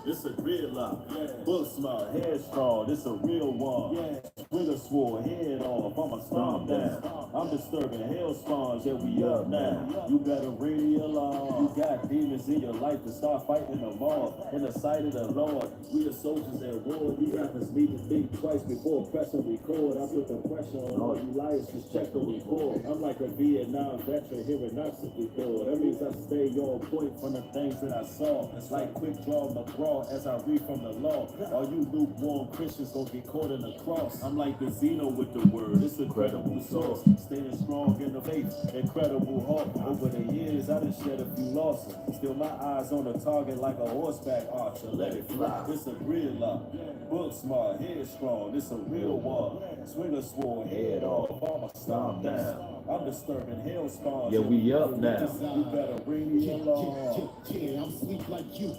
It's a gridlock. Book smart, headstrong. It's a real one. With a swore head off. I'ma stomp down. I'm disturbing hell spawns. Yeah, we up now. You better ring the alarm. You got demons in your life to start fighting them off. In the sight of the Lord, we the soldiers at war. We rappers need to think twice before pressing record. I put the pressure on all you liars. Just check the record. I'm like a Vietnam veteran hearing Nazi record. That means I stay on point from the things that I saw. It's like quick draw McGraw as I read from the law. All you lukewarm Christians gon' get caught in the cross. I'm like the Zeno with the word. It's a credible source. Staying strong in the faith. Incredible heart. Over the years, I done shed a few losses. Still my eyes on the target like a horseback archer. Let it fly. It's a gridlock. Book smart, headstrong. It's a real one. Swinger swore head off. I'ma stomp down. I'm disturbing hell spawns. Yeah, we up now. You better bring me along. Yeah, I'm sleep like you.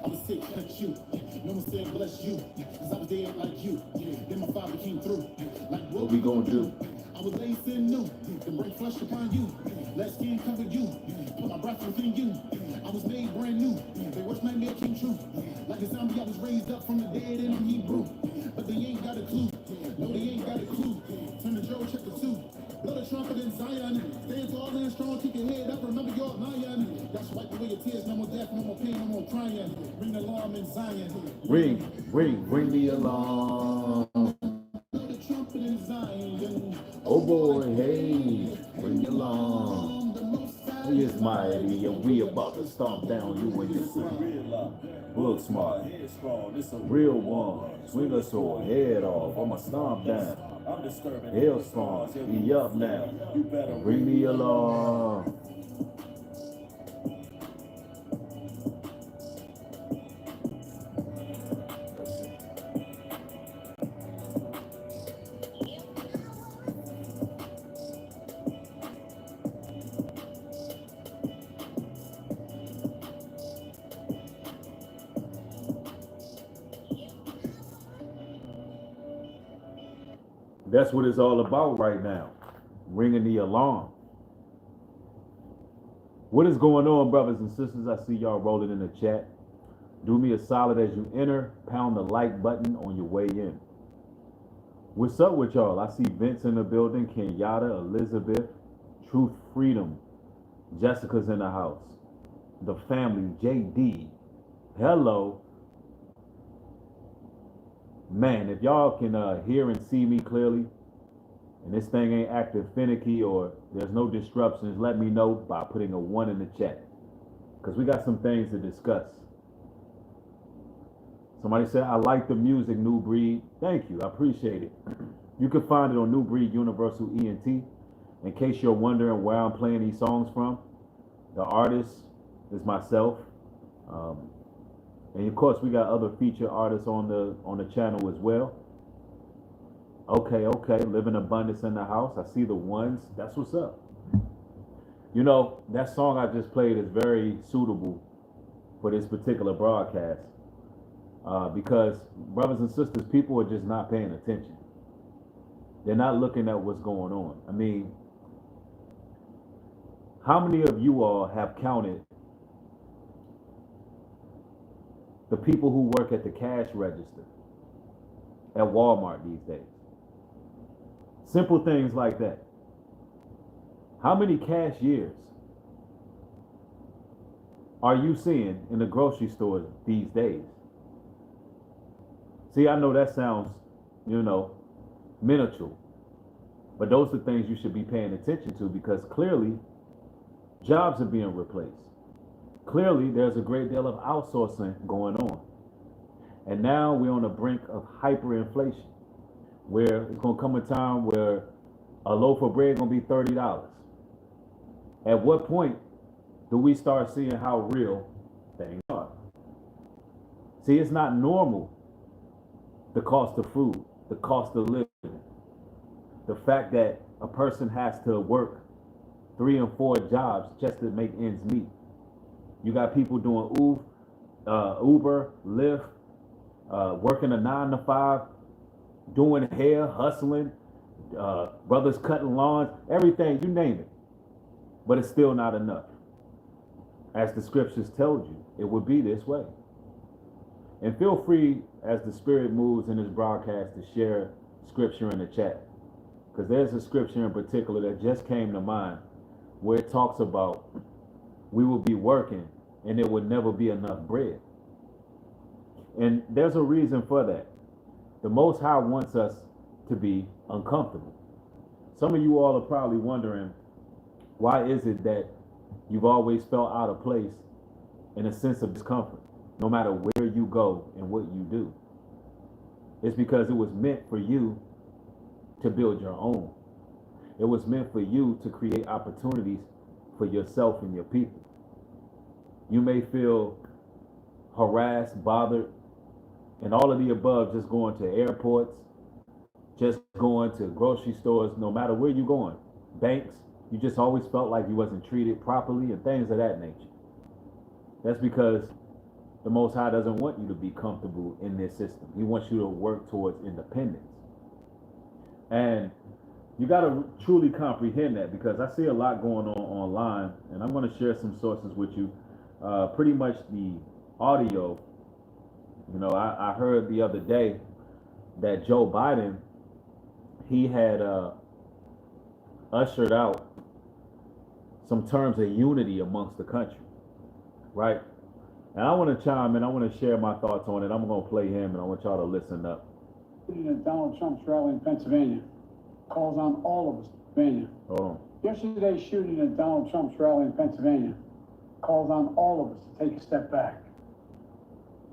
I was sick like you. No one said bless you. Cause I was dead like you. Then my father came through. Like what we gonna do? I was laid sin new. Then bring flesh upon you. Let skin cover you. Put my breath within you. I was made brand new. The worst nightmare came true. Like a zombie, I was raised up from the dead and I'm Hebrew. But they ain't got a clue. No, they ain't got a clue. Turn the Joe, check the two. Blood a trumpet in Zion. Stand tall and strong, keep your head up. Remember your lion. Y'all should wipe away your tears. No more death, no more pain, no more crying. Ring the alarm in Zion. Ring the alarm. Blood a trumpet in Zion. Oh boy, hey, ring the alarm. He is mighty, and we about to stomp down you and your son. Look smart, headstrong, it's a real one. Swing a sword, head off, I'ma stomp down. I'm disturbing hell spawns, he up now. You better ring the alarm. That's what it's all about right now. Ringing the alarm. What is going on, brothers and sisters? I see y'all rolling in the chat. Do me a solid as you enter. Pound the like button on your way in. What's up with y'all? I see Vince in the building. Kenyatta, Elizabeth, Truth Freedom. Jessica's in the house. The family, JD. Hello. Man, if y'all can hear and see me clearly, and this thing ain't acting finicky or there's no disruptions, let me know by putting a 1 in the chat. Because we got some things to discuss. Somebody said, I like the music, New Breed. Thank you, I appreciate it. You can find it on New Breed Universal ENT. In case you're wondering where I'm playing these songs from, the artist is myself. And of course, we got other featured artists on the channel as well. Okay, Live in Abundance in the house. I see the ones. That's what's up. You know, that song I just played is very suitable for this particular broadcast. Because, brothers and sisters, people are just not paying attention. They're not looking at what's going on. I mean, how many of you all have counted the people who work at the cash register at Walmart these days? Simple things like that. How many cashiers are you seeing in the grocery stores these days? See, I know that sounds, minuscule, but those are things you should be paying attention to, because clearly jobs are being replaced. Clearly, there's a great deal of outsourcing going on. And now we're on the brink of hyperinflation, where it's going to come a time where a loaf of bread is going to be $30. At what point do we start seeing how real things are? See, it's not normal, the cost of food, the cost of living, the fact that a person has to work 3 and 4 jobs just to make ends meet. You got people doing Uber, Lyft, working a 9 to 5, doing hair, hustling, brothers cutting lawns, everything, you name it. But it's still not enough. As the scriptures told you, it would be this way. And feel free, as the Spirit moves in this broadcast, to share scripture in the chat. Because there's a scripture in particular that just came to mind where it talks about we will be working and there would never be enough bread. And there's a reason for that. The Most High wants us to be uncomfortable. Some of you all are probably wondering, why is it that you've always felt out of place in a sense of discomfort, no matter where you go and what you do? It's because it was meant for you to build your own. It was meant for you to create opportunities for yourself and your people. You may feel harassed, bothered, and all of the above, just going to airports, just going to grocery stores, no matter where you're going, banks. You just always felt like you wasn't treated properly and things of that nature. That's because the Most High doesn't want you to be comfortable in this system. He wants you to work towards independence. And you got to truly comprehend that, because I see a lot going on online, and I'm going to share some sources with you. Pretty much the audio. You know, I heard the other day that Joe Biden, he had ushered out some terms of unity amongst the country, right? And I want to chime in. I want to share my thoughts on it. I'm going to play him, and I want y'all to listen up. At Donald Trump's rally in Pennsylvania calls on all of us in Pennsylvania. Hold on. Yesterday's shooting at Donald Trump's rally in Pennsylvania calls on all of us to take a step back.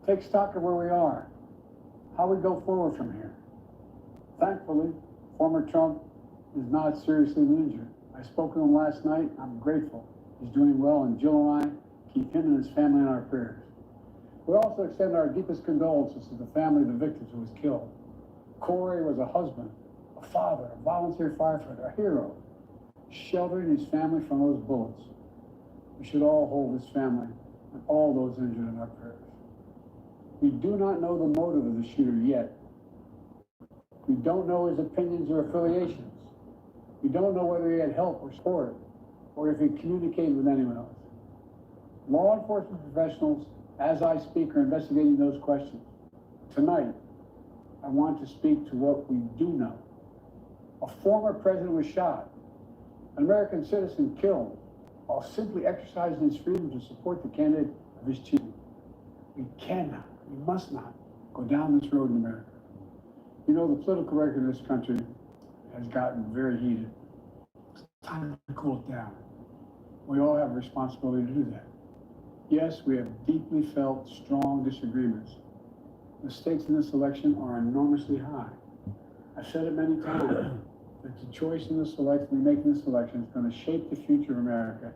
Take stock of where we are, how we go forward from here. Thankfully, former Trump is not seriously injured. I spoke to him last night. I'm grateful. He's doing well, and Jill and I keep him and his family in our prayers. We also extend our deepest condolences to the family of the victims who was killed. Corey was a husband, a father, a volunteer firefighter, a hero, sheltering his family from those bullets. We should all hold his family and all those injured in our prayers. We do not know the motive of the shooter yet. We don't know his opinions or affiliations. We don't know whether he had help or support, or if he communicated with anyone else. Law enforcement professionals, as I speak, are investigating those questions. Tonight, I want to speak to what we do know. A former president was shot, an American citizen killed, while simply exercising his freedom to support the candidate of his choosing. We cannot, we must not go down this road in America. You know, the political record of this country has gotten very heated. It's time to cool it down. We all have a responsibility to do that. Yes, we have deeply felt strong disagreements. The stakes in this election are enormously high. I've said it many times that the choice in this election, we make in this election, is going to shape the future of America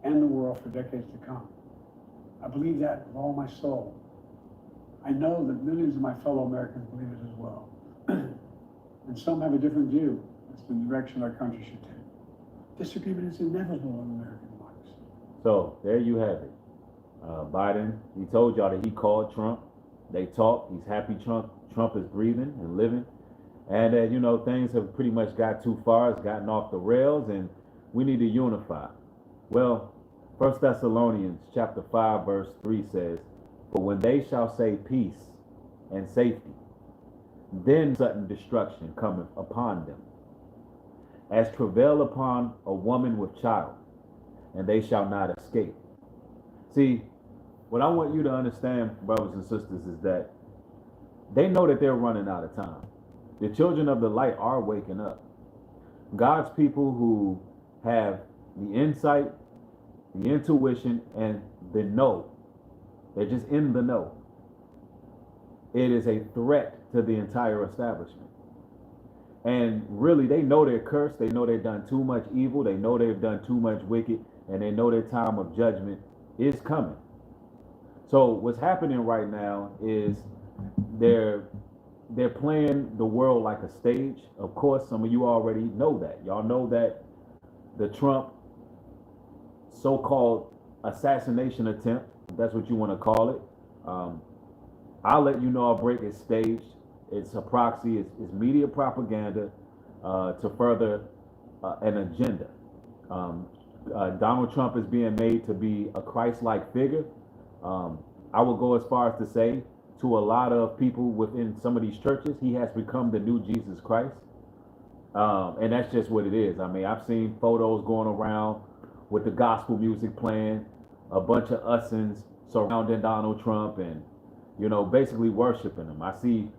and the world for decades to come. I believe that with all my soul. I know that millions of my fellow Americans believe it as well. And some have a different view as to the direction our country should take. Disagreement is inevitable in American democracy. So there you have it. Biden, he told y'all that he called Trump. They talked. He's happy Trump is breathing and living. And that, you know, things have pretty much got too far. It's gotten off the rails, and we need to unify. Well, 1 Thessalonians chapter 5, verse 3 says, "For when they shall say peace and safety, then sudden destruction cometh upon them, as travail upon a woman with child, and they shall not escape." See, what I want you to understand, brothers and sisters, is that they know that they're running out of time. The children of the light are waking up. God's people who have the insight, the intuition, and the know. They're just in the know. It is a threat to the entire establishment. And really, they know they're cursed. They know they've done too much evil. They know they've done too much wicked. And they know their time of judgment is coming. So what's happening right now is they're playing the world like a stage. Of course, some of you already know that. Y'all know that the Trump so-called assassination attempt, if that's what you want to call it, I'll let you know, I'll break it staged. It's a proxy. It's media propaganda to further an agenda. Donald Trump is being made to be a Christ-like figure. I would go as far as to say to a lot of people within some of these churches, he has become the new Jesus Christ. And that's just what it is. I mean, I've seen photos going around with the gospel music playing, a bunch of usins surrounding Donald Trump and, you know, basically worshiping him. I see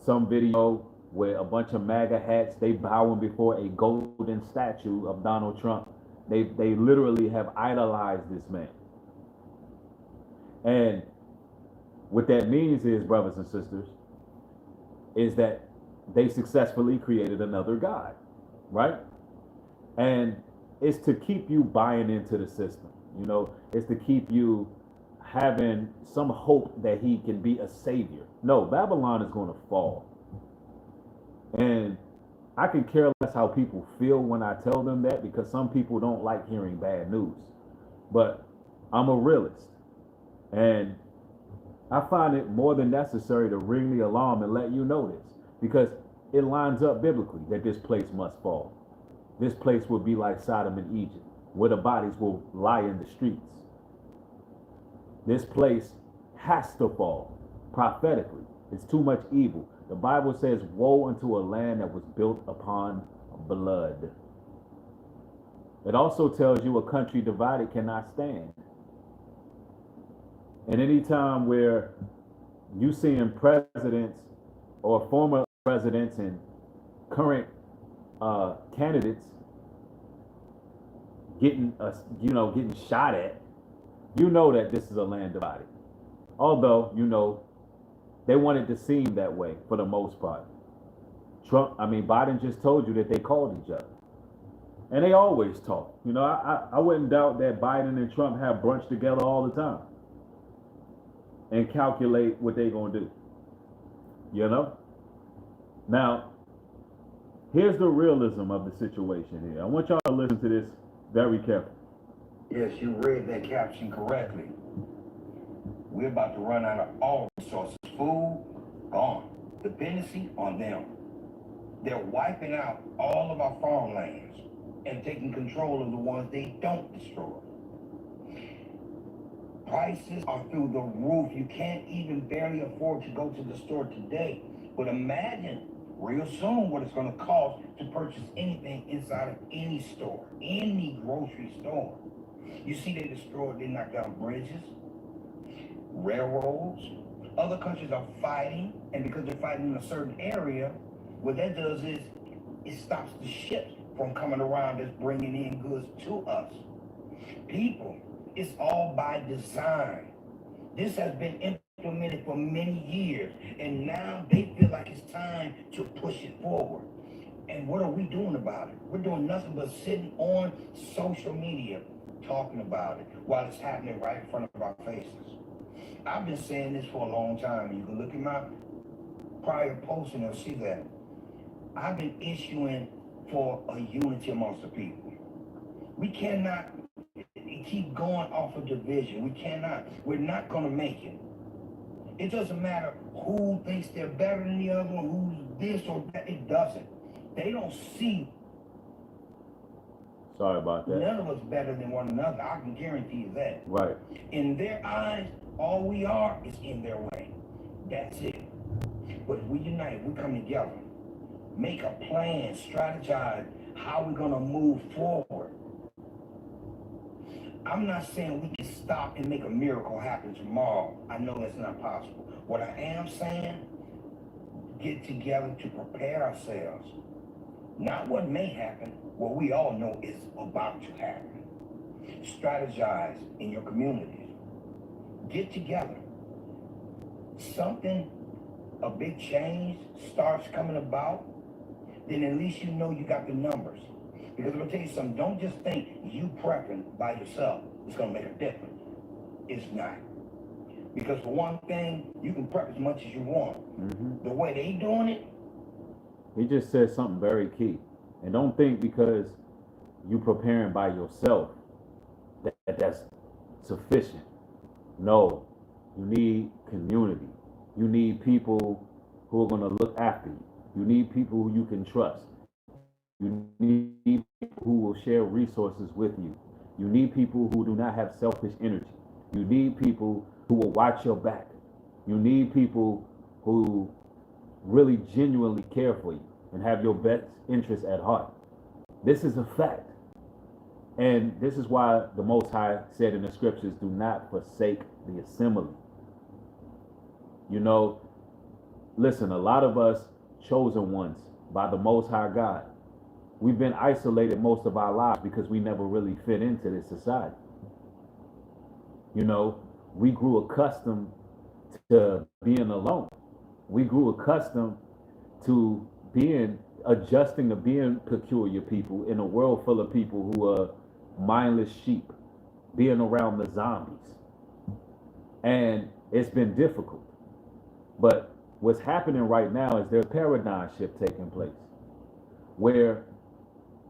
some video where a bunch of MAGA hats, they bowing before a golden statue of Donald Trump. They literally have idolized this man. And what that means is, brothers and sisters, is that they successfully created another God, right? And it's to keep you buying into the system, you know, it's to keep you having some hope that he can be a savior. No, Babylon is going to fall. And I can care less how people feel when I tell them that, because some people don't like hearing bad news. But I'm a realist. And I find it more than necessary to ring the alarm and let you know this, because it lines up biblically that this place must fall. This place will be like Sodom and Egypt, where the bodies will lie in the streets. This place has to fall prophetically. It's too much evil. The Bible says, woe unto a land that was built upon blood. It also tells you a country divided cannot stand. And any time where you seeing presidents or former presidents and current candidates getting getting shot at, you know that this is a land divided. Although, you know, they wanted to seem that way for the most part. Biden just told you that they called each other. And they always talk. You know, I wouldn't doubt that Biden and Trump have brunch together all the time and calculate what they're going to do. You know? Now, here's the realism of the situation here. I want y'all to listen to this very carefully. Yes, you read that caption correctly. We're about to run out of all resources. Food, gone. Dependency on them. They're wiping out all of our farmlands and taking control of the ones they don't destroy. Prices are through the roof. You can't even barely afford to go to the store today. But imagine real soon what it's going to cost to purchase anything inside of any store, any grocery store. You see, they knocked down bridges, railroads. Other countries are fighting, and because they're fighting in a certain area, what that does is it stops the ships from coming around that's bringing in goods to us. People, it's all by design. This has been implemented for many years, and now they feel like it's time to push it forward. And what are we doing about it? We're doing nothing but sitting on social media talking about it while it's happening right in front of our faces. I've been saying this for a long time. You can look at my prior posts and you'll see that. I've been issuing for a unity amongst the people. We cannot keep going off of division. We cannot. We're not going to make it. It doesn't matter who thinks they're better than the other one, who's this or that. It doesn't. They don't see. Sorry about that. None of us better than one another. I can guarantee you that. Right. In their eyes, all we are is in their way. That's it. But if we unite, we come together, make a plan, strategize how we're going to move forward. I'm not saying we can stop and make a miracle happen tomorrow. I know that's not possible. What I am saying, get together to prepare ourselves. Not what may happen, what we all know is about to happen. Strategize in your communities. Get together. Something, a big change starts coming about, then at least you know you got the numbers. Because I'm going to tell you something, don't just think you prepping by yourself is going to make a difference. It's not. Because for one thing, you can prep as much as you want. Mm-hmm. The way they doing it. He just said something very key. And don't think because you preparing by yourself that's sufficient. No, you need community. You need people who are going to look after you. You need people who you can trust. You need people who will share resources with you. You need people who do not have selfish energy. You need people who will watch your back. You need people who really genuinely care for you and have your best interest at heart. This is a fact. And this is why the Most High said in the scriptures, do not forsake the assembly. You know, listen, a lot of us chosen ones by the Most High God, we've been isolated most of our lives because we never really fit into this society. You know, we grew accustomed to being alone. We grew accustomed to adjusting to being peculiar people in a world full of people who are mindless sheep, being around the zombies. And it's been difficult. But what's happening right now is there's a paradigm shift taking place where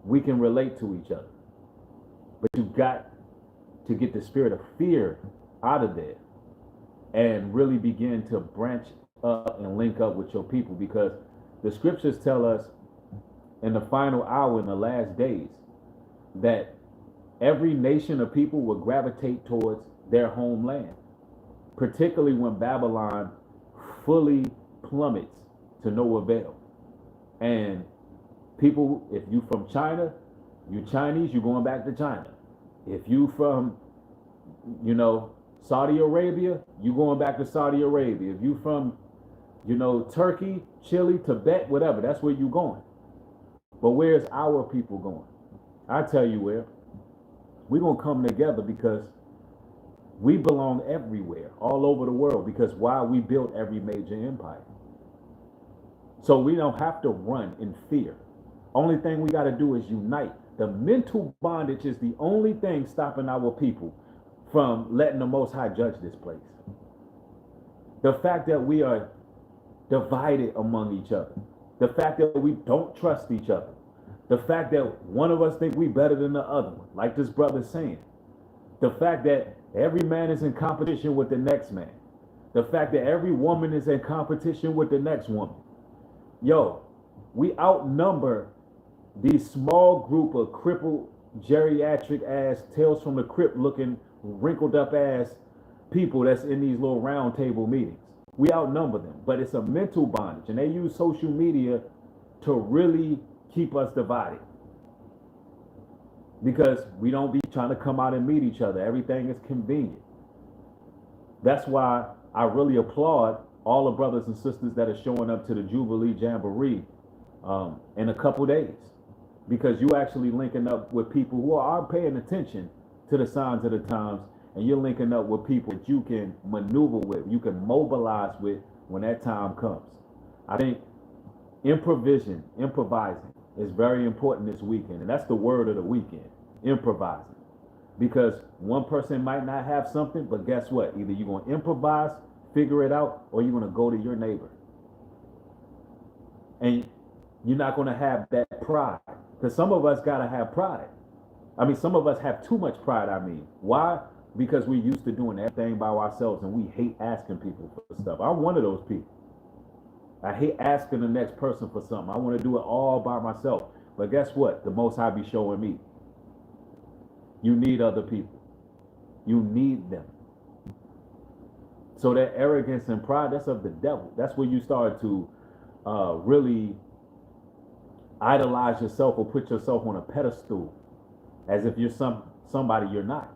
we can relate to each other. But you've got to get the spirit of fear out of there and really begin to branch up and link up with your people, because the scriptures tell us in the final hour, in the last days, that every nation of people will gravitate towards their homeland, particularly when Babylon fully plummets to no avail. And people, if you from China, you Chinese, you're going back to China. If you from, you know, Saudi Arabia, you going back to Saudi Arabia. If you from, you know, Turkey, Chile, Tibet, whatever, that's where you going. But where's our people going? I tell you where. We're going to come together because we belong everywhere, all over the world, because why? We built every major empire. So we don't have to run in fear. Only thing we got to do is unite. The mental bondage is the only thing stopping our people from letting the Most High judge this place. The fact that we are divided among each other. The fact that we don't trust each other. The fact that one of us think we better than the other one, like this brother's saying. The fact that every man is in competition with the next man. The fact that every woman is in competition with the next woman. Yo, we outnumber these small group of crippled, geriatric ass, tales from the crypt looking, wrinkled up ass people that's in these little round table meetings. We outnumber them, but it's a mental bondage, and they use social media to really keep us divided, because we don't be trying to come out and meet each other. Everything is convenient. That's why I really applaud all the brothers and sisters that are showing up to the Jubilee Jamboree in a couple days, because you actually linking up with people who are paying attention to the signs of the times, and you're linking up with people that you can maneuver with, you can mobilize with when that time comes. I think improvising is very important this weekend, and that's the word of the weekend, improvising. Because one person might not have something, but guess what? Either you're going to improvise, figure it out, or you're going to go to your neighbor. And you're not going to have that pride, because some of us got to have pride. I mean, some of us have too much pride, Why? Because we're used to doing everything by ourselves, and we hate asking people for stuff. I'm one of those people. I hate asking the next person for something. I want to do it all by myself. But guess what? The Most High be showing me. You need other people. You need them. So that arrogance and pride, that's of the devil. That's where you start to really idolize yourself or put yourself on a pedestal as if you're somebody you're not.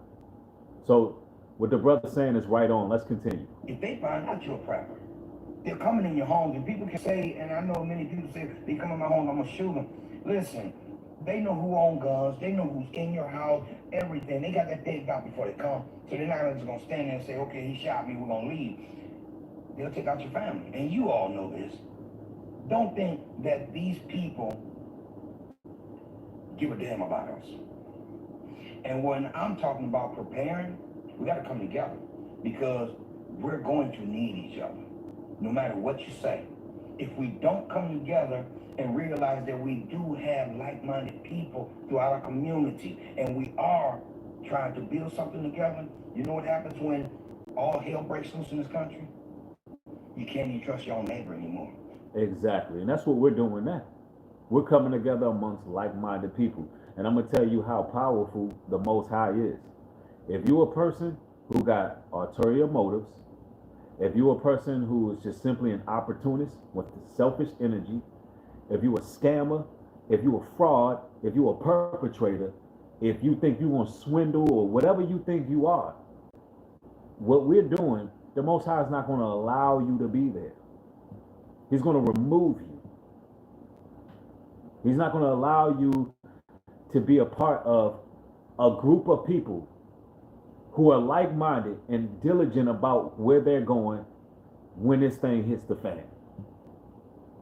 So what the brother's saying is right on. Let's continue. If they find out you're a prepper, they're coming in your homes, and people can say, and I know many people say, they come in my home, I'm gonna shoot them. Listen, they know who owns guns, they know who's in your house, everything. They got that picked out before they come. So they're not just gonna stand there and say, okay, he shot me, we're gonna leave. They'll take out your family, and you all know this. Don't think that these people give a damn about us. And when I'm talking about preparing, we got to come together, because we're going to need each other, no matter what you say. If we don't come together and realize that we do have like-minded people throughout our community, and we are trying to build something together, you know what happens when all hell breaks loose in this country? You can't even trust your own neighbor anymore. Exactly, and that's what we're doing now. We're coming together amongst like-minded people. And I'm going to tell you how powerful the Most High is. If you're a person who got ulterior motives, If you're a person who is just simply an opportunist with selfish energy, if you're a scammer, if you're a fraud, if you're a perpetrator, if you think you want to swindle or whatever you think you are, what we're doing, the Most High is not going to allow you to be there. He's going to remove you. He's not going to allow you to be a part of a group of people who are like-minded and diligent about where they're going when this thing hits the fan.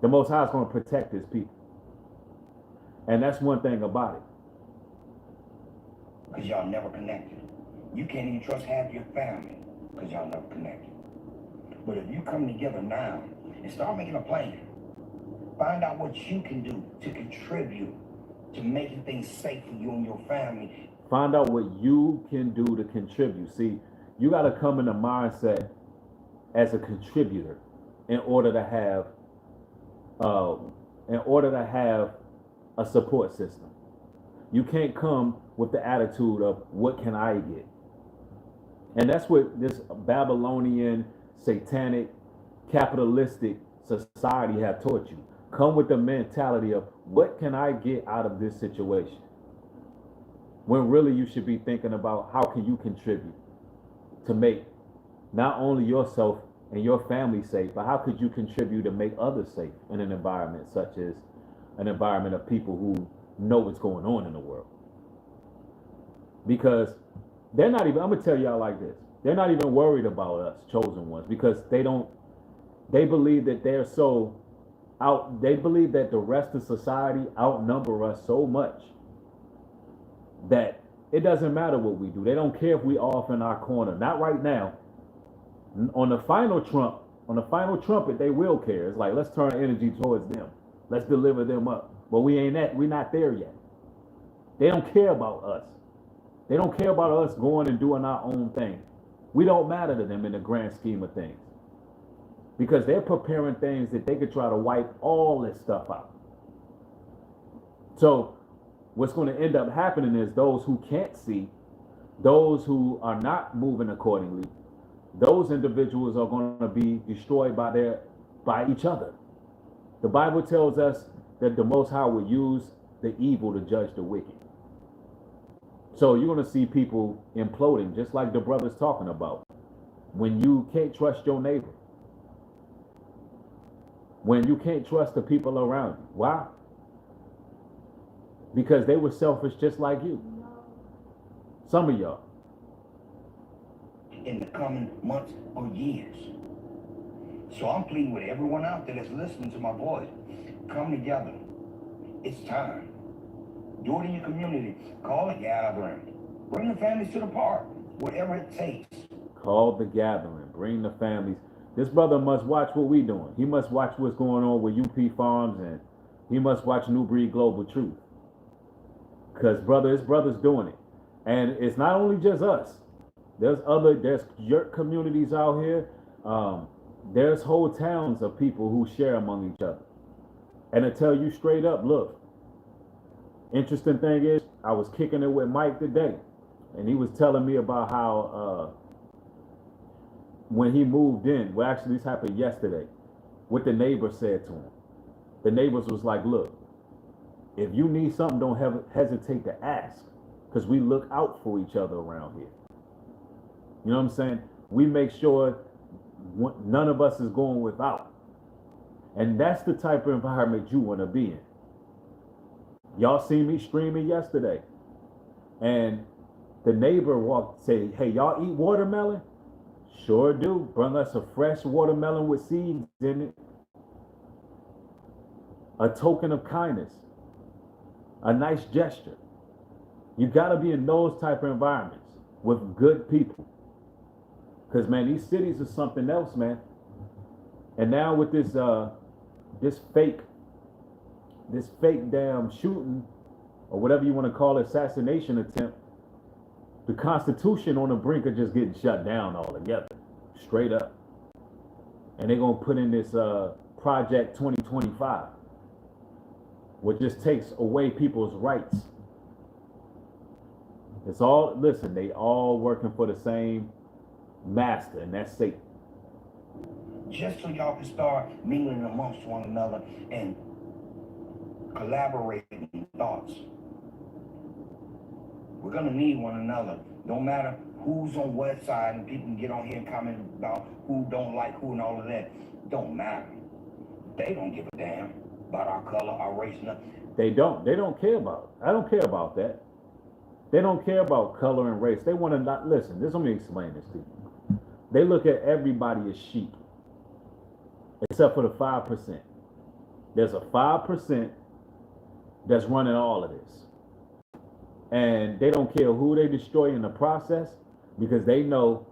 The Most High is going to protect his people. And that's one thing about it. Because y'all never connected. You can't even trust half your family because y'all never connected. But if you come together now and start making a plan, find out what you can do to contribute to making things safe for you and your family. Find out what you can do to contribute. See, you got to come in the mindset as a contributor in order to have a support system. You can't come with the attitude of what can I get? And that's what this Babylonian, satanic, capitalistic society have taught you. Come with the mentality of what can I get out of this situation? When really you should be thinking about how can you contribute to make not only yourself and your family safe, but how could you contribute to make others safe in an environment such as an environment of people who know what's going on in the world? Because they're not even, I'm gonna tell y'all like this, they're not even worried about us chosen ones, because they believe that they're so out, they believe that the rest of society outnumber us so much that it doesn't matter what we do. They don't care if we off in our corner. Not right now. On the final trumpet, they will care. It's like, let's turn energy towards them. Let's deliver them up. But we're not there yet. They don't care about us. They don't care about us going and doing our own thing. We don't matter to them in the grand scheme of things. Because they're preparing things that they could try to wipe all this stuff out. So what's going to end up happening is those who can't see, those who are not moving accordingly, those individuals are going to be destroyed by each other. The Bible tells us that the Most High will use the evil to judge the wicked. So you're going to see people imploding, just like the brother's talking about. When you can't trust your neighbor. When you can't trust the people around you. Why? Because they were selfish just like you. Some of y'all. In the coming months or years. So I'm pleading with everyone out there that's listening to my voice. Come together. It's time. Do it in your community. Call a gathering. Bring the families to the park. Whatever it takes. Call the gathering. Bring the families. This brother must watch what we doing. He must watch what's going on with UP Farms, and he must watch New Breed Global Truth. Because his brother's doing it. And it's not only just us. There's yurt communities out here. There's whole towns of people who share among each other. And to tell you straight up, look, interesting thing is, I was kicking it with Mike today, and he was telling me about how when he moved in, well, actually this happened yesterday, what the neighbor said to him. The neighbors was like, look, if you need something, don't hesitate to ask, because we look out for each other around here. You know what I'm saying? We make sure none of us is going without. And that's the type of environment you want to be in. Y'all see me streaming yesterday, and the neighbor said, hey, y'all eat watermelon? Sure do. Bring us a fresh watermelon with seeds in it. A token of kindness. A nice gesture. You got to be in those type of environments with good people. Because, man, these cities are something else, man. And now with this fake damn shooting, or whatever you want to call it, assassination attempt, the Constitution on the brink of just getting shut down altogether, straight up. And they're going to put in this Project 2025, which just takes away people's rights. It's all, listen, they all working for the same master, and that's Satan. just so y'all can start mingling amongst one another and collaborating thoughts. We're gonna need one another. No matter who's on what side, and people can get on here and comment about who don't like who and all of that. Don't matter. They don't give a damn about our color, our race, nothing. They don't care about it. I don't care about that. They don't care about color and race. They want to not listen. Let me explain this to you. They look at everybody as sheep, except for the 5%. There's a 5% that's running all of this. And they don't care who they destroy in the process, because they know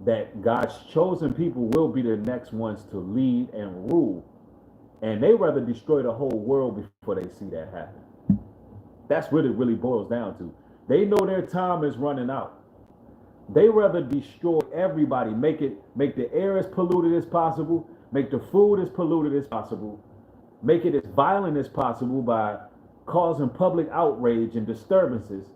that God's chosen people will be the next ones to lead and rule. And they rather destroy the whole world before they see that happen. That's what it really boils down to. They know their time is running out. They rather destroy everybody, make the air as polluted as possible, make the food as polluted as possible, make it as violent as possible by causing public outrage and disturbances,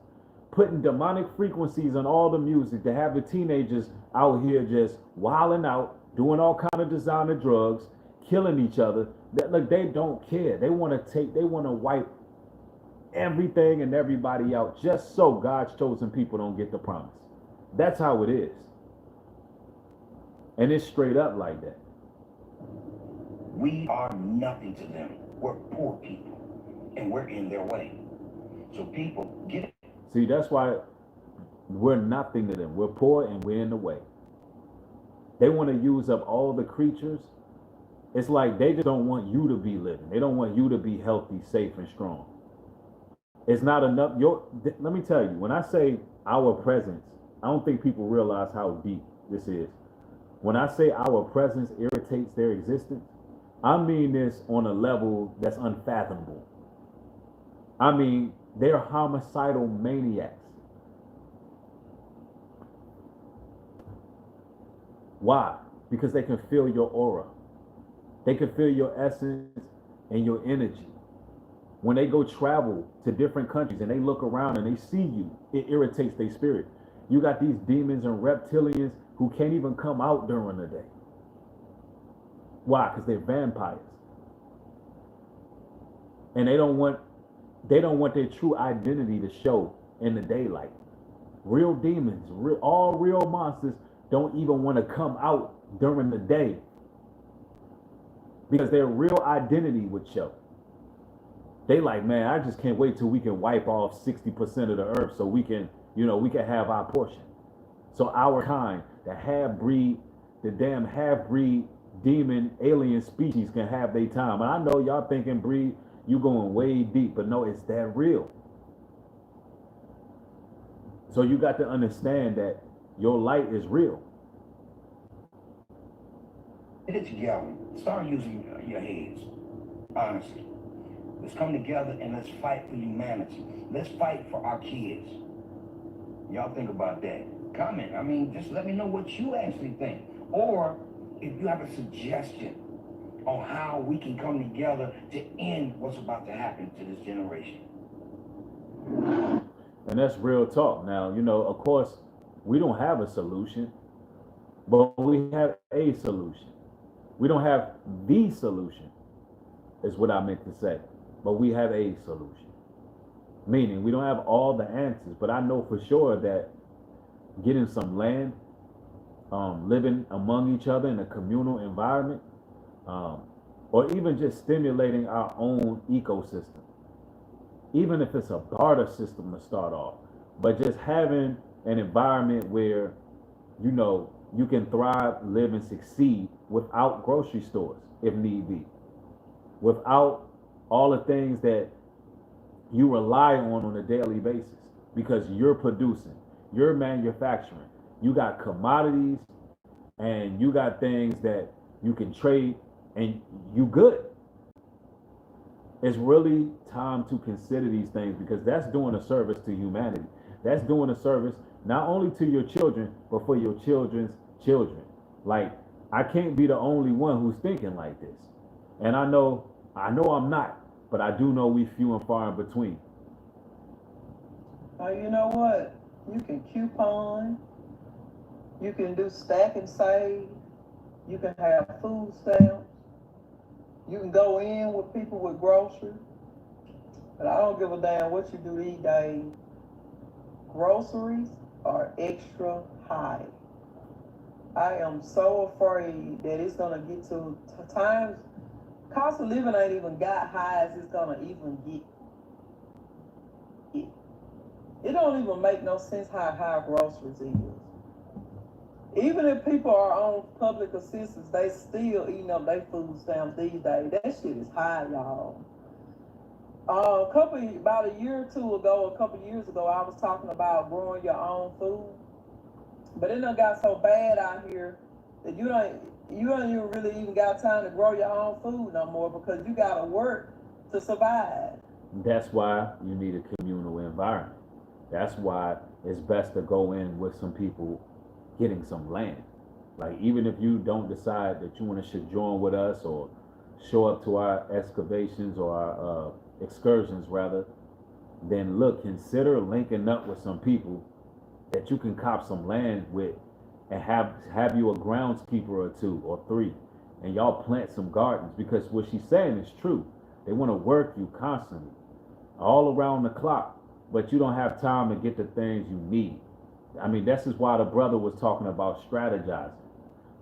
putting demonic frequencies on all the music to have the teenagers out here just wilding out, doing all kind of designer drugs, killing each other. Look, they don't care. They want to wipe everything and everybody out just so God's chosen people don't get the promise. That's how it is. And it's straight up like that. We are nothing to them. We're poor people, and we're in their way. So people, get it. See, that's why we're nothing to them. We're poor and we're in the way. They want to use up all the creatures. It's like they just don't want you to be living. They don't want you to be healthy, safe, and strong. It's not enough. Let me tell you, when I say our presence, I don't think people realize how deep this is. When I say our presence irritates their existence, I mean this on a level that's unfathomable. I mean, they're homicidal maniacs. Why? Because they can feel your aura. They can feel your essence and your energy. When they go travel to different countries and they look around and they see you, it irritates their spirit. You got these demons and reptilians who can't even come out during the day. Why? Because they're vampires. And they don't want their true identity to show in the daylight. Real demons, all real monsters don't even want to come out during the day, because their real identity would show. They like, man, I just can't wait till we can wipe off 60% of the earth so we can have our portion. So our kind, the damn half-breed demon alien species can have their time. And I know y'all thinking, breed, you going way deep, but no, it's that real. So you got to understand that your light is real. Get it together. Start using your heads. Honestly. Let's come together and let's fight for humanity. Let's fight for our kids. Y'all think about that. Comment. I mean, just let me know what you actually think. Or if you have a suggestion on how we can come together to end what's about to happen to this generation. And that's real talk. Now, of course, we don't have a solution, but we have a solution. We don't have the solution, is what I meant to say. But we have a solution. Meaning, we don't have all the answers, but I know for sure that getting some land, living among each other in a communal environment, or even just stimulating our own ecosystem, even if it's a barter system to start off, but just having an environment where, you can thrive, live, and succeed without grocery stores, if need be, without all the things that you rely on a daily basis, because you're producing, you're manufacturing, you got commodities, and you got things that you can trade, and you good. It's really time to consider these things, because that's doing a service to humanity. That's doing a service not only to your children, but for your children's children. Like, I can't be the only one who's thinking like this. And I know I'm not, but I do know we few and far in between. Oh, you know what? You can coupon. You can do stack and save. You can have food stamps. You can go in with people with groceries. But I don't give a damn what you do these days. Groceries are extra high. I am so afraid that it's gonna get to times. Cost of living ain't even got high as it's gonna even get. It don't even make no sense how high groceries is. Even if people are on public assistance, they still eating up their food stamps these days. That shit is high, y'all. About a year or two ago, a couple years ago, I was talking about growing your own food. But it done got so bad out here that you don't even really even got time to grow your own food no more because you gotta work to survive. That's why you need a communal environment. That's why it's best to go in with some people getting some land. Like, even if you don't decide that you want to join with us or show up to our excavations or our excursions rather, then look, consider linking up with some people that you can cop some land with and have you a groundskeeper or two or three, and y'all plant some gardens, because what she's saying is true. They want to work you constantly, all around the clock, but you don't have time to get the things you need. I mean, this is why the brother was talking about strategizing,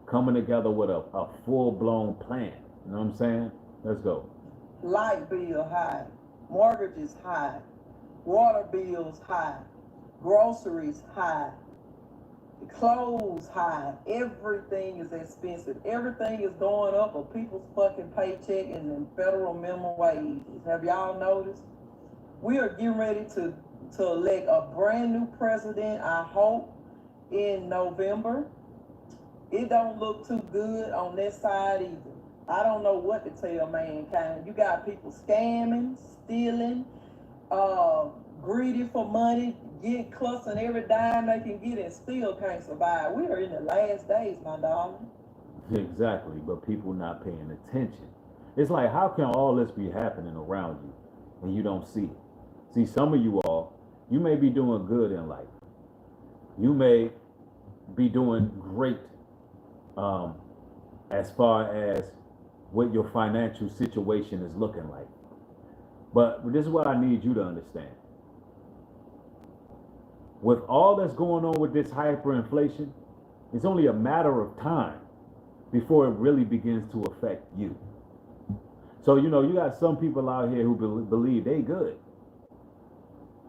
coming together with a full-blown plan. You know what I'm saying? Let's go. Light bill high, mortgages high, water bills high, groceries high, clothes high. Everything is expensive. Everything is going up of people's fucking paycheck and then federal minimum wages. Have y'all noticed? We are getting ready to elect a brand new president, I hope, in November. It don't look too good on that side either. I don't know what to tell mankind. You got people scamming, stealing, greedy for money, clutching every dime they can get and still can't survive. We are in the last days, my darling. Exactly, but people not paying attention. It's like, how can all this be happening around you and you don't see it? See, some of you all, you may be doing good in life. You may be doing great as far as what your financial situation is looking like. But this is what I need you to understand. With all that's going on with this hyperinflation, it's only a matter of time before it really begins to affect you. So, you know, you got some people out here who believe they good.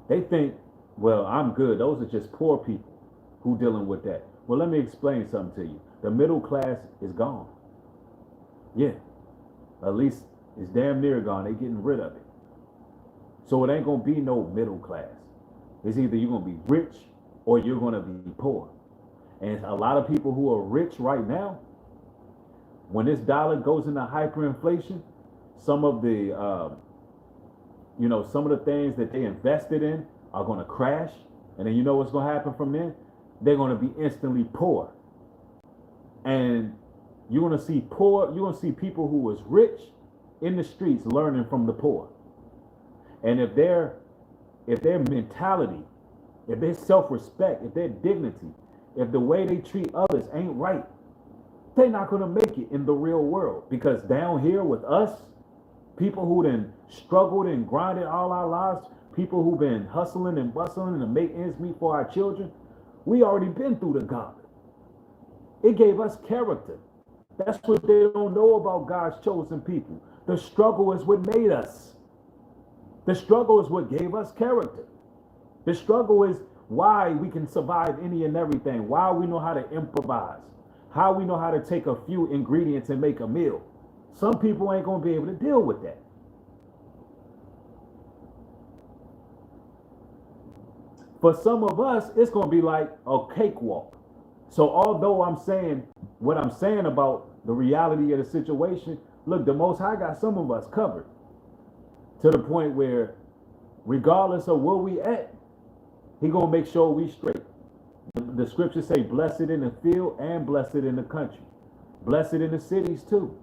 They think, well, I'm good. Those are just poor people who dealing with that. Well, let me explain something to you. The middle class is gone. Yeah, at least it's damn near gone. They getting rid of it. So it ain't gonna be no middle class. It's either you're gonna be rich or you're gonna be poor. And a lot of people who are rich right now, when this dollar goes into hyperinflation, some of the some of the things that they invested in are going to crash. And then you know what's going to happen from then? They're going to be instantly poor. And you're going to see people who was rich in the streets learning from the poor. And if their mentality, if their self-respect, if their dignity, if the way they treat others ain't right, they're not going to make it in the real world. Because down here with us, people who then struggled and grinded all our lives, people who've been hustling and bustling to make ends meet for our children, we already been through the gauntlet. It gave us character. That's what they don't know about God's chosen people. The struggle is what made us. The struggle is what gave us character. The struggle is why we can survive any and everything, why we know how to improvise, how we know how to take a few ingredients and make a meal. Some people ain't going to be able to deal with that. For some of us, it's going to be like a cakewalk. So although I'm saying what I'm saying about the reality of the situation, look, the Most High got some of us covered to the point where regardless of where we at, He going to make sure we straight. The scriptures say blessed in the field and blessed in the country. Blessed in the cities too.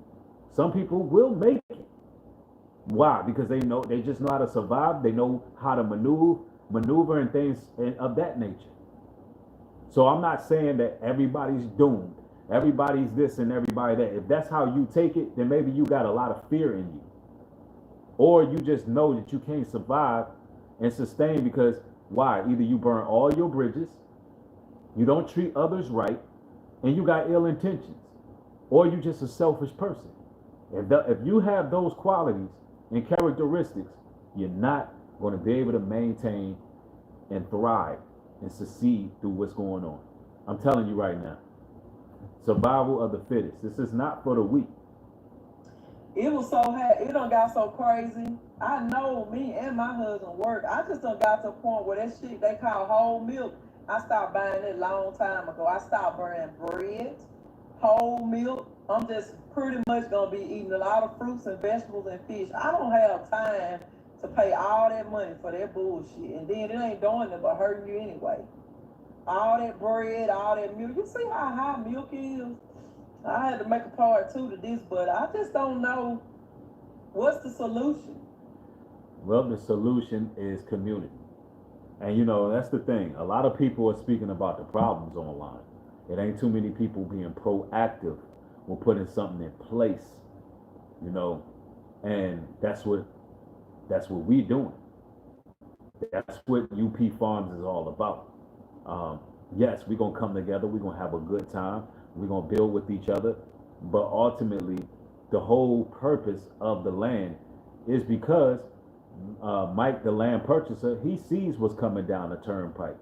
Some people will make it. Why? Because they just know how to survive. They know how to maneuver and things of that nature. So I'm not saying that everybody's doomed everybody's this and everybody that. If that's how you take it, then maybe you got a lot of fear in you. Or you just know that you can't survive and sustain because why? Either you burn all your bridges, you don't treat others right, and you got ill intentions, or you just a selfish person. If you have those qualities and characteristics, you're not going to be able to maintain and thrive and succeed through what's going on. I'm telling you right now. Survival of the fittest. This is not for the weak. It was so hard. It done got so crazy. I know me and my husband work. I just done got to a point where that shit they call whole milk. I stopped buying it a long time ago. I stopped buying bread, whole milk. I'm just pretty much gonna be eating a lot of fruits and vegetables and fish. I don't have time to pay all that money for that bullshit. And then it ain't doing it but hurting you anyway. All that bread, all that milk. You see how high milk is? I had to make a part 2 to this, but I just don't know what's the solution. Well, the solution is community. And you know, that's the thing. A lot of people are speaking about the problems online. It ain't too many people being proactive with putting something in place, you know, and that's what we doing. That's what UP Farms is all about. Yes, we're gonna come together, we're gonna have a good time, we're gonna build with each other, but ultimately the whole purpose of the land is because Mike, the land purchaser, he sees what's coming down the turnpike.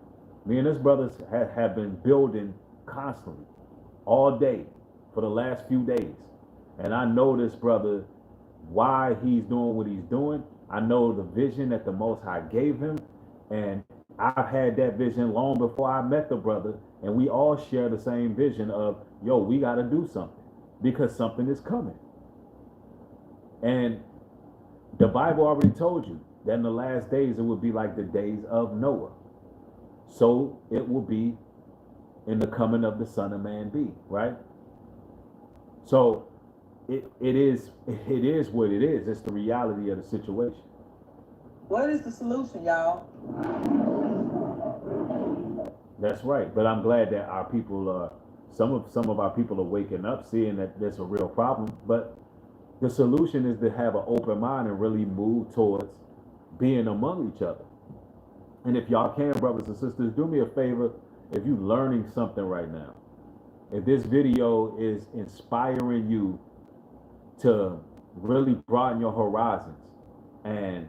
Me and his brothers have been building constantly all day for the last few days, and I know this brother, why he's doing what he's doing. I know the vision that the Most High gave him, and I've had that vision long before I met the brother, and we all share the same vision of, yo, we got to do something because something is coming. And the Bible already told you that in the last days it would be like the days of Noah. So it will be in the coming of the Son of Man be, right? So it is what it is. It's the reality of the situation. What is the solution, y'all? That's right. But I'm glad that our people, some of our people are waking up, seeing that there's a real problem. But the solution is to have an open mind and really move towards being among each other. And if y'all can, brothers and sisters, do me a favor. If you're learning something right now, if this video is inspiring you to really broaden your horizons and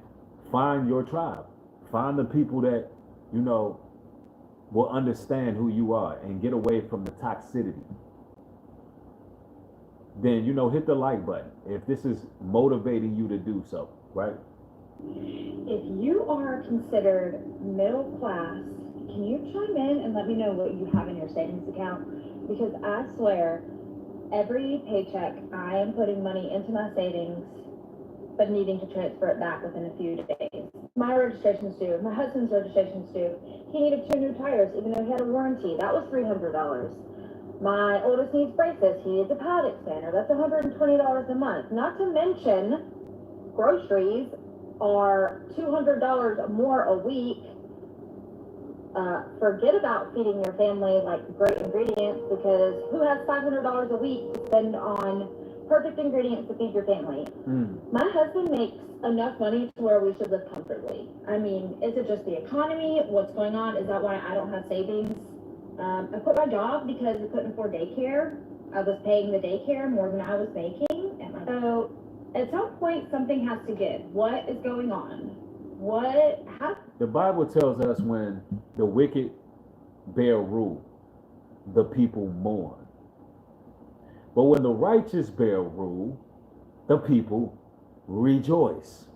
find your tribe, find the people that, you know, will understand who you are and get away from the toxicity, then, you know, hit the like button if this is motivating you to do so, right? If you are considered middle class, can you chime in and let me know what you have in your savings account? Because I swear, every paycheck, I am putting money into my savings, but needing to transfer it back within a few days. My registration's due. My husband's registration's due. He needed 2 new tires, even though he had a warranty. That was $300. My oldest needs braces. He needs a pad expander. That's $120 a month. Not to mention, groceries are $200 more a week. Forget about feeding your family like great ingredients, because who has $500 a week to spend on perfect ingredients to feed your family? My husband makes enough money to where we should live comfortably. I mean, is it just the economy? What's going on? Is that why I don't have savings? I quit my job because we couldn't afford daycare. I was paying the daycare more than I was making. And so at some point, something has to give. What is going on? The Bible tells us when the wicked bear rule, the people mourn. But when the righteous bear rule, the people rejoice.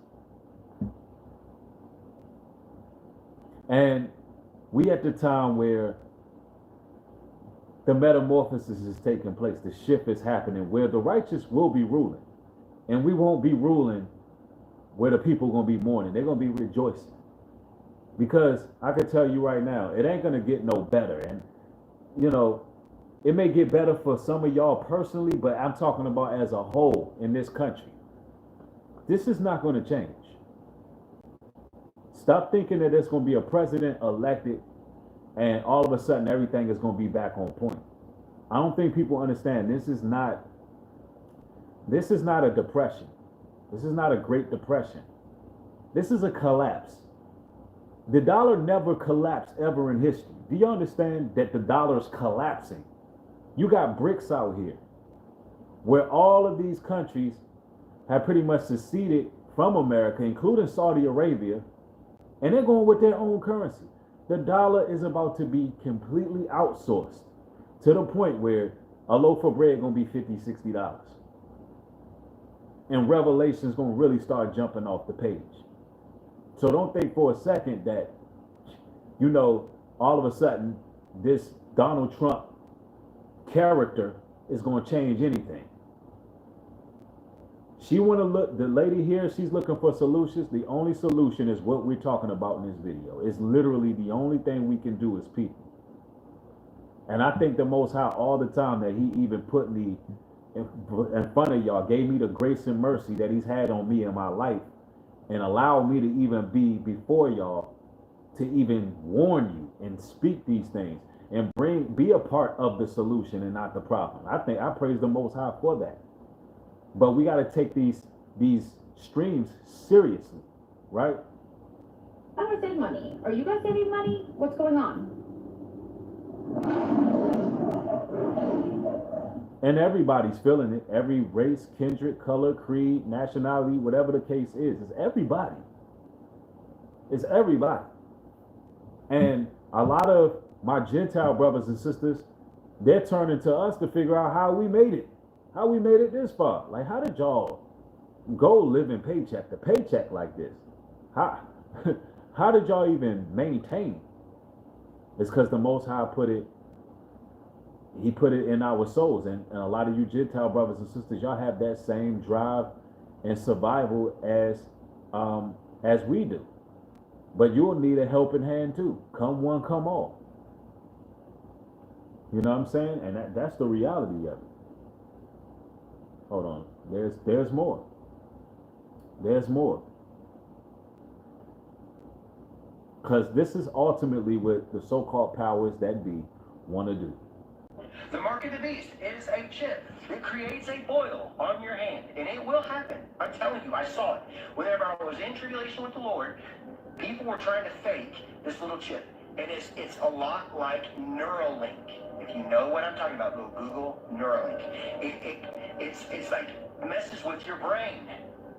And we at the time where the metamorphosis is taking place, the shift is happening, where the righteous will be ruling. And we won't be ruling where the people are going to be mourning. They're going to be rejoicing. Because I can tell you right now, it ain't going to get no better. And, you know, it may get better for some of y'all personally, but I'm talking about as a whole in this country. This is not going to change. Stop thinking that there's going to be a president elected and all of a sudden everything is going to be back on point. I don't think people understand this is not a depression. This is not a Great Depression. This is a collapse. The dollar never collapsed ever in history. Do you understand that the dollar is collapsing? You got BRICS out here, where all of these countries have pretty much seceded from America, including Saudi Arabia, and they're going with their own currency. The dollar is about to be completely outsourced to the point where a loaf of bread is going to be $50, $60. And Revelation is going to really start jumping off the page. So don't think for a second that, you know, all of a sudden this Donald Trump character is going to change anything. She want to look, the lady here, she's looking for solutions. The only solution is what we're talking about in this video. It's literally the only thing we can do as people. And I think the Most High all the time that he even put me in front of y'all, gave me the grace and mercy that he's had on me in my life, and allowed me to even be before y'all, to even warn you and speak these things and be a part of the solution and not the problem. I praise the Most High for that. But we got to take these streams seriously, right? I want to save money. Are you guys saving money? What's going on? And everybody's feeling it. Every race, kindred, color, creed, nationality, whatever the case is. It's everybody. It's everybody. And a lot of my Gentile brothers and sisters, they're turning to us to figure out how we made it. How we made it this far. Like, how did y'all go living paycheck to paycheck like this? How did y'all even maintain? It's because the Most High He put it in our souls. And a lot of you Gentile brothers and sisters, y'all have that same drive and survival as we do. But you'll need a helping hand too. Come one, come all. You know what I'm saying? And that's the reality of it. Hold on. There's more. There's more. Because this is ultimately what the so-called powers that be want to do. The mark of the beast is a chip that creates a boil on your hand, and it will happen. I'm telling you, I saw it. Whenever I was in tribulation with the Lord, people were trying to fake this little chip, and it's a lot like Neuralink. If you know what I'm talking about, go Google Neuralink. It's like messes with your brain.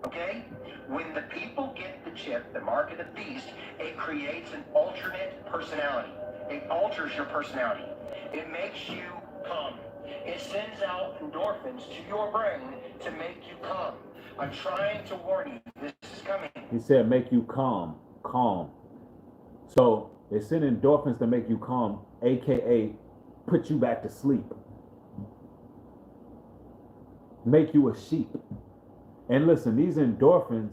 Okay? When the people get the chip, the mark of the beast, it creates an alternate personality. It alters your personality. It makes you calm. It sends out endorphins to your brain to make you calm. I'm trying to warn you, this is coming. He said make you calm. So they send endorphins to make you calm, aka put you back to sleep. Make you a sheep. And listen, these endorphins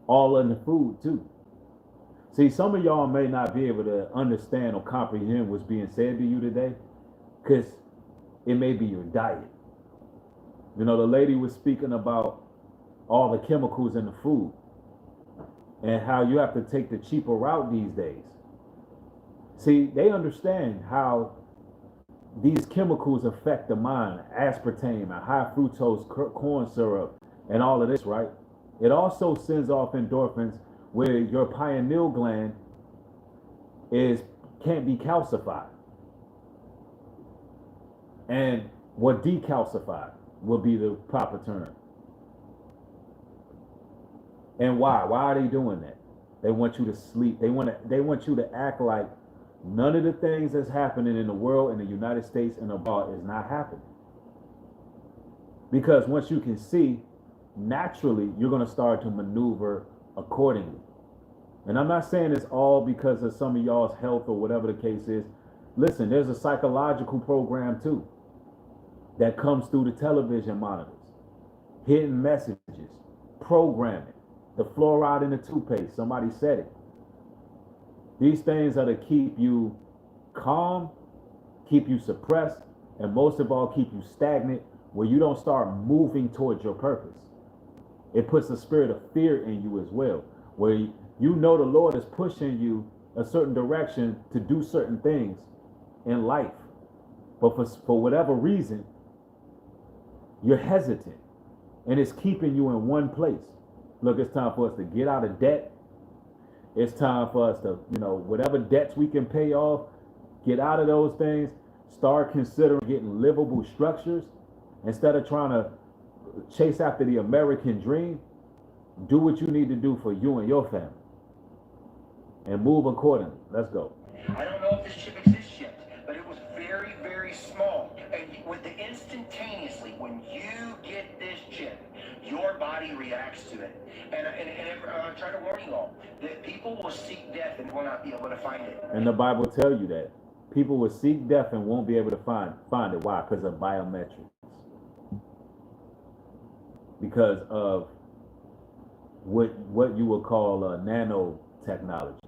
all in the food too. See, some of y'all may not be able to understand or comprehend what's being said to you today, because it may be your diet. You know, the lady was speaking about all the chemicals in the food and how you have to take the cheaper route these days. See, they understand how these chemicals affect the mind, aspartame and high fructose corn syrup and all of this, right? It also sends off endorphins where your pineal gland can't be calcified. And what decalcified will be the proper term. And why? Why are they doing that? They want you to sleep. They want you to act like none of the things that's happening in the world, in the United States and abroad is not happening. Because once you can see, naturally, you're going to start to maneuver accordingly. And I'm not saying it's all because of some of y'all's health or whatever the case is. Listen, there's a psychological program too that comes through the television monitors, hidden messages, programming, the fluoride in the toothpaste. Somebody said it. These things are to keep you calm, keep you suppressed, and most of all, keep you stagnant where you don't start moving towards your purpose. It puts a spirit of fear in you as well, where you know the Lord is pushing you a certain direction to do certain things in life. But for whatever reason, you're hesitant, and it's keeping you in one place. Look, it's time for us to get out of debt. It's time for us to, whatever debts we can pay off, get out of those things, start considering getting livable structures instead of trying to chase after the American dream. Do what you need to do for you and your family and move accordingly. Let's go. I don't know if this chip exists yet, but it was very, very small. And with the instantaneously, when you get this chip, your body reacts to it. And I'm trying to warn you all that people will seek death and will not be able to find it. And the Bible tells you that people will seek death and won't be able to find it. Why? Because of biometrics. Because of what you would call nanotechnology,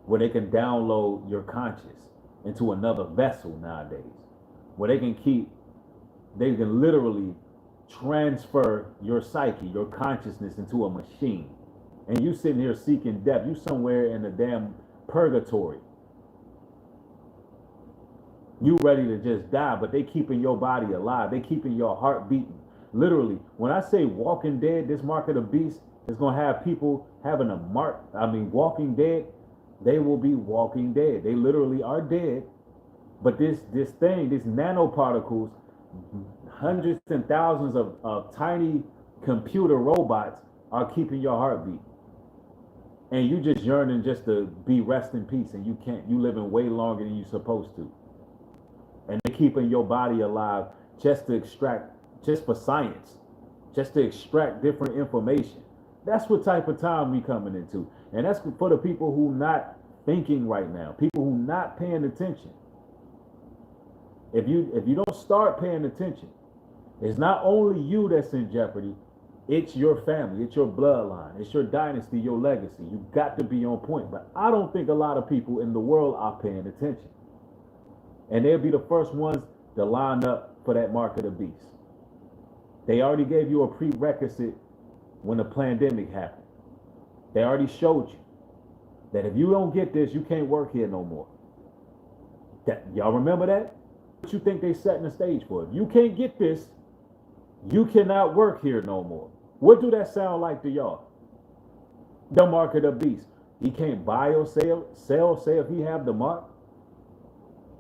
where they can download your conscious into another vessel nowadays, where they can literally transfer your psyche, your consciousness into a machine. And you sitting here seeking death. You somewhere in a damn purgatory. You ready to just die, but they keeping your body alive. They keeping your heart beating. Literally, when I say Walking Dead, this mark of the beast is going to have people having a mark. Walking Dead, they will be walking dead. They literally are dead. But these nanoparticles, hundreds and thousands of tiny computer robots are keeping your heart beating. And you just yearning just to be rest in peace, and you can't. You living way longer than you're supposed to. And they're keeping your body alive just for science, just to extract different information. That's what type of time we coming into. And that's for the people who not thinking right now, people who not paying attention. If you don't start paying attention, it's not only you that's in jeopardy, it's your family, it's your bloodline, it's your dynasty, your legacy. You got to be on point. But I don't think a lot of people in the world are paying attention. And they'll be the first ones to line up for that mark of the beast. They already gave you a prerequisite when the pandemic happened. They already showed you that if you don't get this, you can't work here no more. Y'all remember that? What you think they setting the stage for? If you can't get this, you cannot work here no more. What do that sound like to y'all? The mark of the beast. He can't buy or sell, say if he have the mark.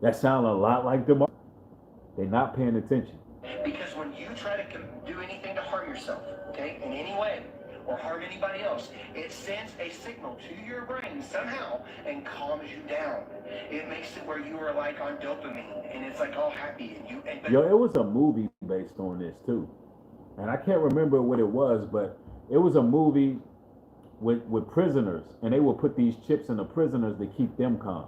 That sounds a lot like the mark. They're not paying attention. Because when you try to do anything to harm yourself, okay, in any way, or harm anybody else, it sends a signal to your brain somehow and calms you down. It makes it where you are like on dopamine, and it's like all happy. Yo, it was a movie based on this too, and I can't remember what it was, but it was a movie with prisoners, and they would put these chips in the prisoners to keep them calm.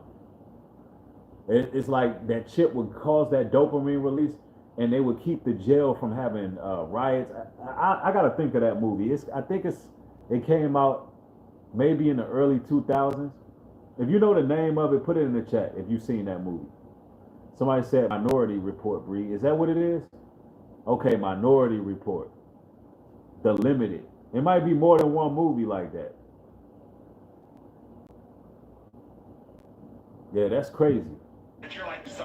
It's like that chip would cause that dopamine release, and they would keep the jail from having riots. I got to think of that movie. I think it came out maybe in the early 2000s. If you know the name of it, put it in the chat if you've seen that movie. Somebody said Minority Report, Bree. Is that what it is? Okay, Minority Report. The Limited. It might be more than one movie like that. Yeah, that's crazy.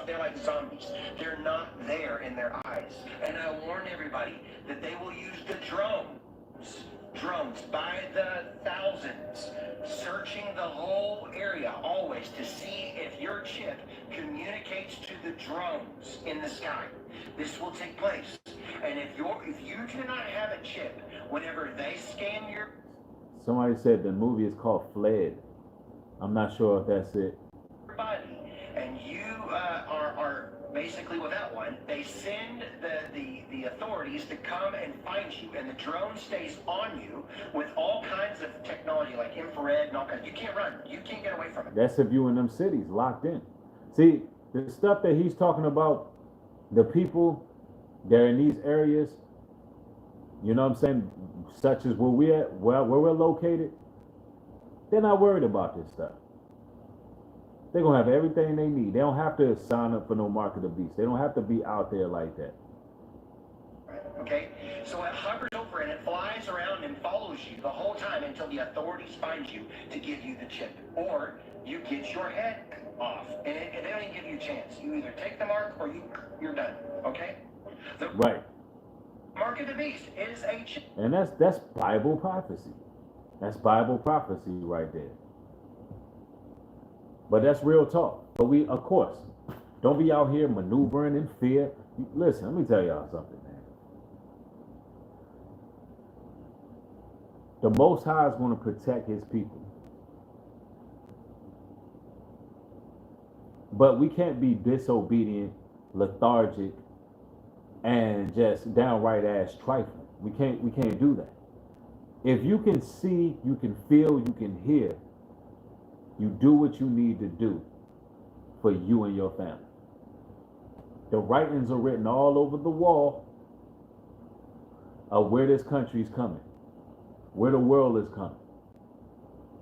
They're like zombies. They're not there in their eyes. And I warn everybody that they will use the drones by the thousands, searching the whole area always to see if your chip communicates to the drones in the sky. This will take place. And if you do not have a chip, whenever they scan your... Somebody said the movie is called Fled. I'm not sure if that's it. Body, and you are basically without one, they send the authorities to come and find you, and the drone stays on you with all kinds of technology like infrared and all kinds. You can't run. You can't get away from it. That's if you in them cities locked in. See, the stuff that he's talking about, the people that are in these areas, you know what I'm saying, such as where we're located, they're not worried about this stuff. They're going to have everything they need. They don't have to sign up for no mark of the beast. They don't have to be out there like that. Okay? So it hovers over and it flies around and follows you the whole time until the authorities find you to give you the chip. Or you get your head off, and they don't even give you a chance. You either take the mark or you're done. Okay? The Right. mark of the beast is a chip. And that's Bible prophecy. That's Bible prophecy right there. But that's real talk. But we, of course, don't be out here maneuvering in fear. Listen, let me tell y'all something, man. The Most High is going to protect his people. But we can't be disobedient, lethargic, and just downright ass trifling. We can't do that. If you can see, you can feel, you can hear, you do what you need to do for you and your family. The writings are written all over the wall of where this country is coming, where the world is coming.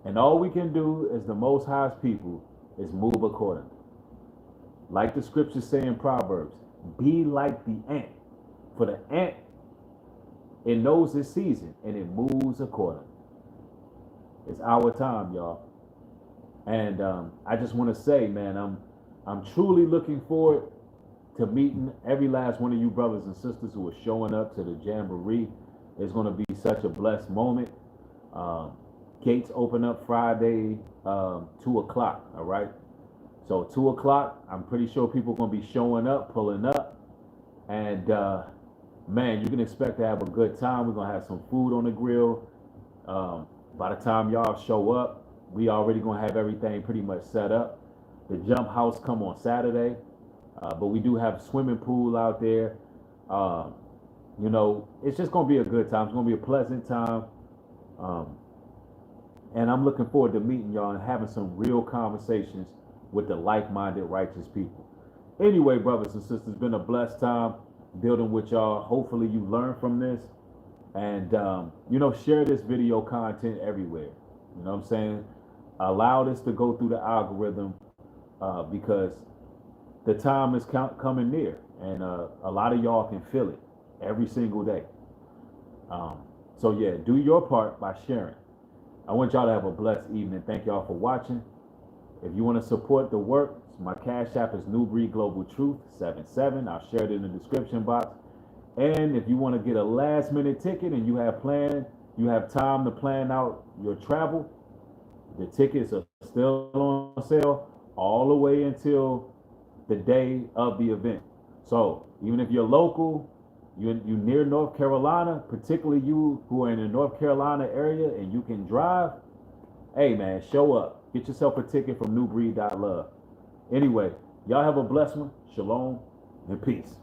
And all we can do as the Most High's people is move accordingly. Like the scriptures say in Proverbs, be like the ant. For the ant, it knows its season and it moves accordingly. It's our time, y'all. And I just want to say, man, I'm truly looking forward to meeting every last one of you brothers and sisters who are showing up to the Jamboree. It's going to be such a blessed moment. Gates open up Friday, 2 o'clock, all right? So 2 o'clock, I'm pretty sure people are going to be showing up, pulling up. And, man, you can expect to have a good time. We're going to have some food on the grill. By the time y'all show up, we already going to have everything pretty much set up. The jump house come on Saturday. But we do have a swimming pool out there. You know, it's just going to be a good time. It's going to be a pleasant time. And I'm looking forward to meeting y'all and having some real conversations with the like-minded righteous people. Anyway, brothers and sisters, it's been a blessed time building with y'all. Hopefully you learn from this. And, you know, share this video content everywhere. You know what I'm saying? Allow this to go through the algorithm because the time is coming near. And a lot of y'all can feel it every single day. So, yeah, do your part by sharing. I want y'all to have a blessed evening. Thank y'all for watching. If you want to support the work, my Cash App is New Breed Global Truth 77. I'll share it in the description box. And if you want to get a last minute ticket and you have time to plan out your travel, the tickets are still on sale all the way until the day of the event. So even if you're local, you near North Carolina, particularly you who are in the North Carolina area and you can drive, hey man, show up. Get yourself a ticket from newbreed.love. Anyway, y'all have a blessed one. Shalom and peace.